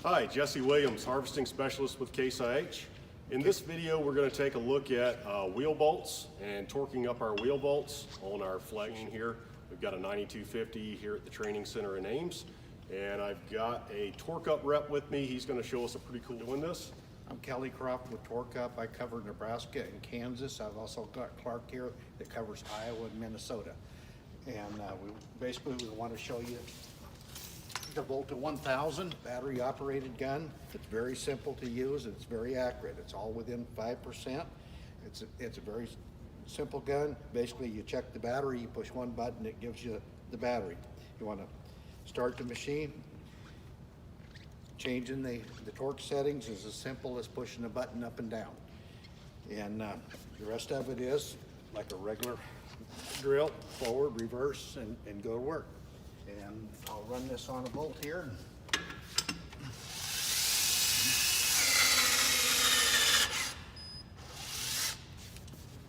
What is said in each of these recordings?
Hi, Jesse Williams, Harvesting Specialist with Case IH. In this video, we're going to take a look at wheel bolts and torquing up our wheel bolts on our flagship here. We've got a 9250 here at the training center in Ames, and I've got a TORCUP rep with me. He's going to show us a pretty cool doing this. I'm Kelly Croft with TORCUP. I cover Nebraska and Kansas. I've also got Clark here that covers Iowa and Minnesota. And we want to show you the Volta 1000 battery operated gun. It's very simple to use and it's very accurate. It's all within 5%. It's a very simple gun. Basically you check the battery, you push one button, it gives you the battery. You want to start the machine. Changing the torque settings is as simple as pushing a button up and down. And the rest of it is like a regular drill, forward, reverse, and go to work. And I'll run this on a bolt here.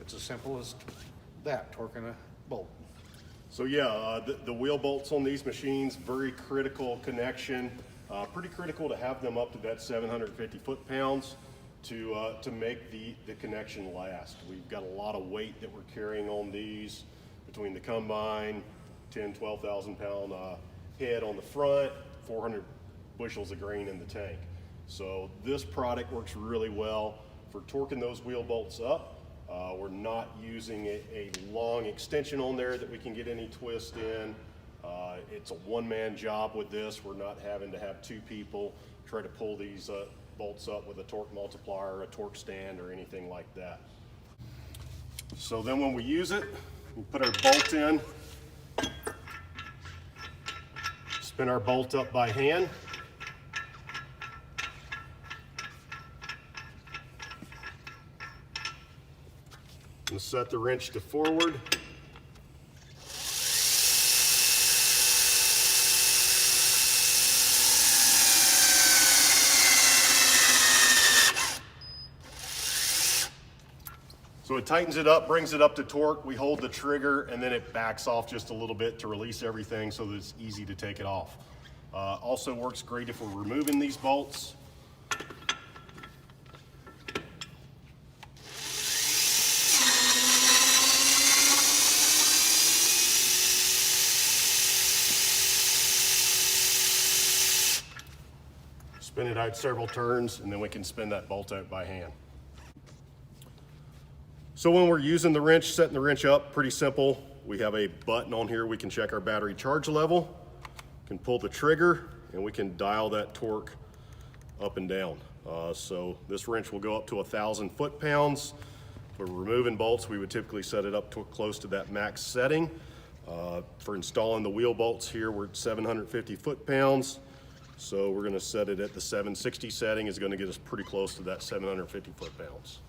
It's as simple as that, torquing a bolt. So yeah, the wheel bolts on these machines, very critical connection. Pretty critical to have them up to that 750 foot-pounds to make the connection last. We've got a lot of weight that we're carrying on these between the combine, 10, 12,000 pound head on the front, 400 bushels of grain in the tank. So this product works really well for torquing those wheel bolts up. We're not using a long extension on there that we can get any twist in. It's a one-man job with this. We're not having to have two people try to pull these bolts up with a torque multiplier, a torque stand, or anything like that. So then when we use it, we put our bolt in, spin our bolt up by hand. And set the wrench to forward. So it tightens it up, brings it up to torque. We hold the trigger and then it backs off just a little bit to release everything so that it's easy to take it off. Also works great if we're removing these bolts. Spin it out several turns and then we can spin that bolt out by hand. So when we're using the wrench, setting the wrench up, pretty simple. We have a button on here. We can check our battery charge level, can pull the trigger, and we can dial that torque up and down. So this wrench will go up to 1,000 foot-pounds. For removing bolts, we would typically set it up to close to that max setting. For installing the wheel bolts here, we're at 750 foot-pounds. So we're gonna set it at the 760 setting. Is gonna get us pretty close to that 750 foot-pounds.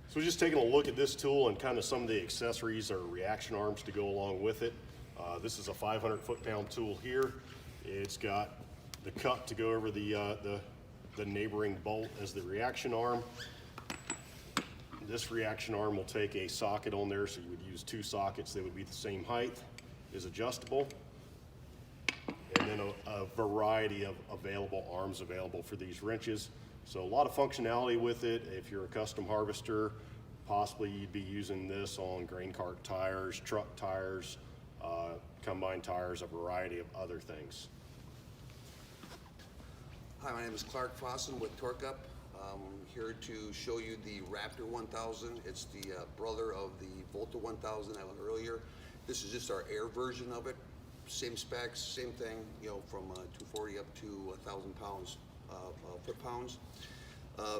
So we're just taking a look at this tool and kind of some of the accessories or reaction arms to go along with it. This is a 500 foot-pound tool here. It's got the cup to go over the neighboring bolt as the reaction arm. This reaction arm will take a socket on there, so you would use two sockets that would be the same height, is adjustable. And then a variety of arms available for these wrenches. So a lot of functionality with it. If you're a custom harvester, possibly you'd be using this on grain cart tires, truck tires, combine tires, a variety of other things. Hi, my name is Clark Fossen with TORCUP. I'm here to show you the Raptor 1000. It's the brother of the Volta 1000 I went earlier. This is just our air version of it. Same specs, same thing, you know, from 240 up to 1,000 pounds. Foot-pounds.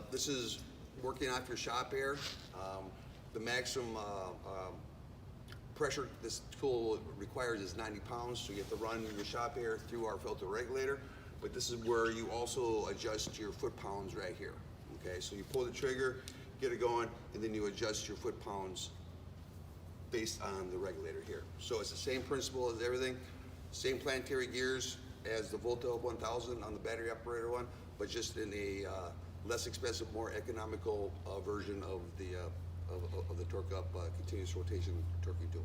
This is working off your shop air. The maximum pressure this tool requires is 90 pounds, so you have to run your shop air through our filter regulator, but this is where you also adjust your foot-pounds right here. Okay, so you pull the trigger, get it going, and then you adjust your foot-pounds based on the regulator here. So it's the same principle as everything, same planetary gears as the Volta 1000 on the battery operator one, but just in a less expensive, more economical version of the TORCUP continuous rotation torquing tool.